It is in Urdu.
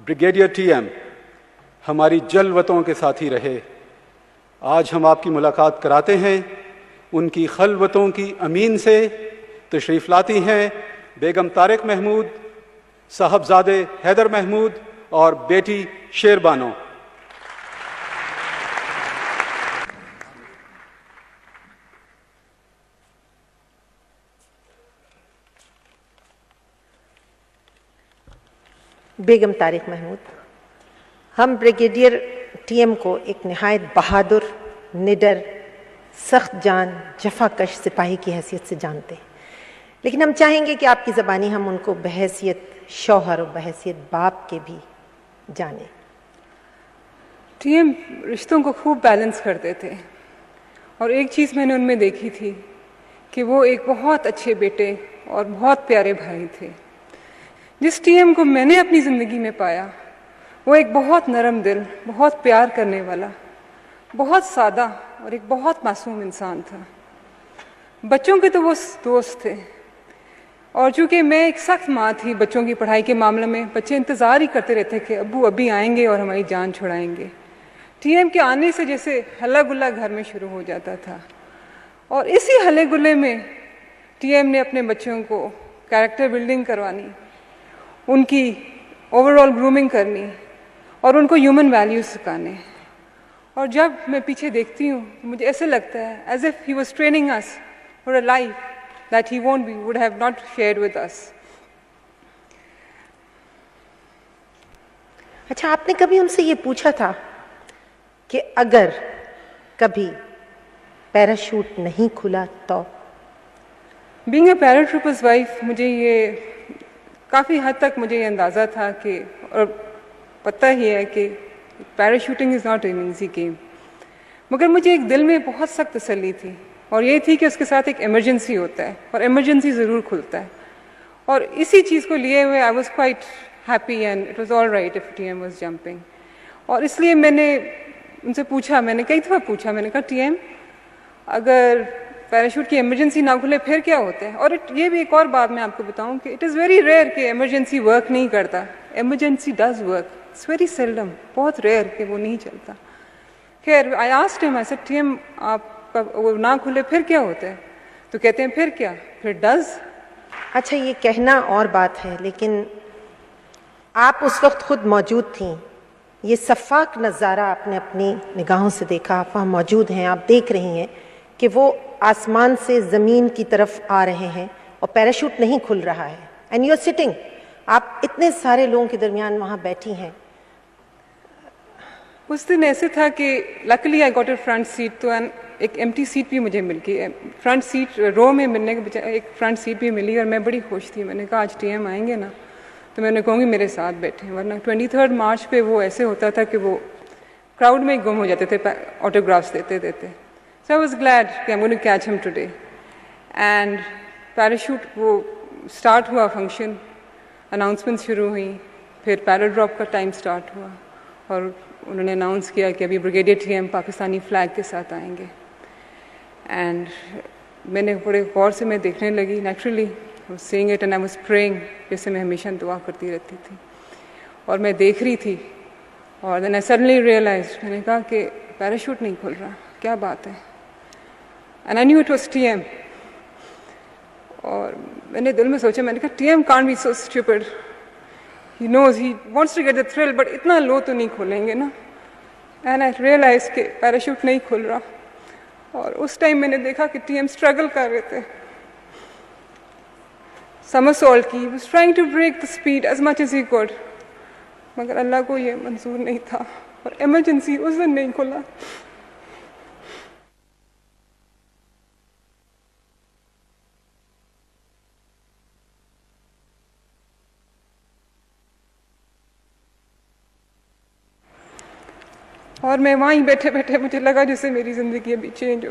بریگیڈیئر ٹی ایم ہماری جلوتوں کے ساتھی رہے. آج ہم آپ کی ملاقات کراتے ہیں ان کی خلوتوں کی امین سے. تشریف لاتی ہیں بیگم طارق محمود، صاحبزادے حیدر محمود اور بیٹی شیر بانو. بیگم طارق محمود، ہم بریگیڈیئر ٹی ایم کو ایک نہایت بہادر، نڈر، سخت جان، جفا کش سپاہی کی حیثیت سے جانتے ہیں، لیکن ہم چاہیں گے کہ آپ کی زبانی ہم ان کو بحیثیت شوہر اور بحیثیت باپ کے بھی جانیں. ٹی ایم رشتوں کو خوب بیلنس کرتے تھے، اور ایک چیز میں نے ان میں دیکھی تھی کہ وہ ایک بہت اچھے بیٹے اور بہت پیارے بھائی تھے. جس ٹی ایم کو میں نے اپنی زندگی میں پایا وہ ایک بہت نرم دل، بہت پیار کرنے والا، بہت سادہ اور ایک بہت معصوم انسان تھا. بچوں کے تو وہ دوست تھے، اور چونکہ میں ایک سخت ماں تھی بچوں کی پڑھائی کے معاملے میں، بچے انتظار ہی کرتے رہتے کہ ابو ابھی آئیں گے اور ہماری جان چھڑائیں گے. ٹی ایم کے آنے سے جیسے ہلا گلا گھر میں شروع ہو جاتا تھا، اور اسی ہلے گلے میں ٹی ایم نے اپنے بچوں کو کیریکٹر بلڈنگ کروانی، ان کی اوور آل گرومنگ کرنی اور ان کو ہیومن ویلیوز سکھانے. اور جب میں پیچھے دیکھتی ہوں تو مجھے ایسے لگتا ہے as if he was training as for a life that he would have not shared with us. اچھا، آپ نے کبھی ان سے یہ پوچھا تھا کہ اگر کبھی پیراشوٹ نہیں کھلا تو؟ بینگ اے پیراٹروپرز وائف، مجھے یہ کافی حد تک مجھے یہ اندازہ تھا کہ، اور پتہ ہی ہے کہ parachuting is not an easy game, مگر مجھے ایک دل میں بہت سخت تسلی تھی، اور یہ تھی کہ اس کے ساتھ ایک ایمرجنسی ہوتا ہے اور ایمرجنسی ضرور کھلتا ہے. اور اسی چیز کو لیے ہوئے I was quite happy and it was all right if T M was jumping. اور اس لیے میں نے ان سے پوچھا، میں نے کئی دفعہ پوچھا، میں نے کہا ٹی ایم اگر پیراشوٹ کی ایمرجنسی نہ کھلے پھر کیا ہوتا ہے؟ اور یہ بھی ایک اور بات میں آپ کو بتاؤں کہ اٹ از ویری ریئر کہ ایمرجنسی ورک نہیں کرتا. Emergency does work, it's very seldom, بہت ریئر کہ وہ نہیں چلتا. خیر، آئی آسکڈ ہم، آئی سیڈ ٹی ایم آپ کا وہ نہ کھلے پھر کیا ہوتا ہے؟ تو کہتے ہیں پھر کیا، پھر ڈز. اچھا، یہ کہنا اور بات ہے، لیکن آپ اس وقت خود موجود تھیں، یہ شفاف نظارہ آپ نے اپنی نگاہوں سے دیکھا، آپ وہاں موجود ہیں، آپ دیکھ رہی ہیں کہ وہ آسمان سے زمین کی طرف آ رہے ہیں اور پیراشوٹ نہیں کھل رہا ہے، اینڈ یو آر سٹنگ، آپ اتنے سارے لوگوں کے درمیان وہاں بیٹھی ہیں. اس دن ایسے تھا کہ luckily I got a front seat, تو ایک ایمٹی سیٹ بھی مجھے مل گئی، فرنٹ سیٹ رو میں ملنے کے بجائے ایک فرنٹ سیٹ بھی ملی، اور میں بڑی خوش تھی. میں نے کہا آج ٹی ایم آئیں گے نا تو میں نے کہوں گی میرے ساتھ بیٹھے، ورنہ 23 مارچ پہ وہ ایسے ہوتا تھا کہ وہ کراؤڈ میں گم ہو جاتے تھے آٹوگرافس دیتے دیتے. سو آئی واز گلیڈ کہ I'm going to catch him today. And parachute وہ اسٹارٹ ہوا فنکشن، اناؤنسمنٹ شروع ہوئی، پھر پیرا ڈراپ کا ٹائم اسٹارٹ ہوا، اور انہوں نے اناؤنس کیا کہ ابھی brigadier T M Pakistani flag کے ساتھ آئیں گے. اینڈ میں نے بڑے غور سے میں دیکھنے لگی، naturally seeing it and I was praying, جیسے میں ہمیشہ دعا کرتی رہتی تھی، اور میں دیکھ رہی تھی. اور دین آئی سڈنلی ریئلائزڈ، میں نے کہا کہ پیراشوٹ نہیں کھل رہا، کیا بات ہے؟ And I knew it was T M. اور میں نے دل میں سوچا، میں نے کہا T M can't be so stupid, he knows he wants to get the thrill, but اتنا لو تو نہیں کھولیں گے نا. اینڈ آئی ریئلائز کہ پیراشوٹ نہیں کھل رہا، اور اس ٹائم میں نے دیکھا کہ ٹی ایم اسٹرگل کر رہے تھے. سمرسالٹ کی، he was trying to break the speed as much as he could، مگر اللہ کو یہ منظور نہیں تھا، اور ایمرجنسی اس دن نہیں کھلا. اور میں وہیں بیٹھے بیٹھے مجھے لگا جیسے میری زندگی ابھی چینج ہو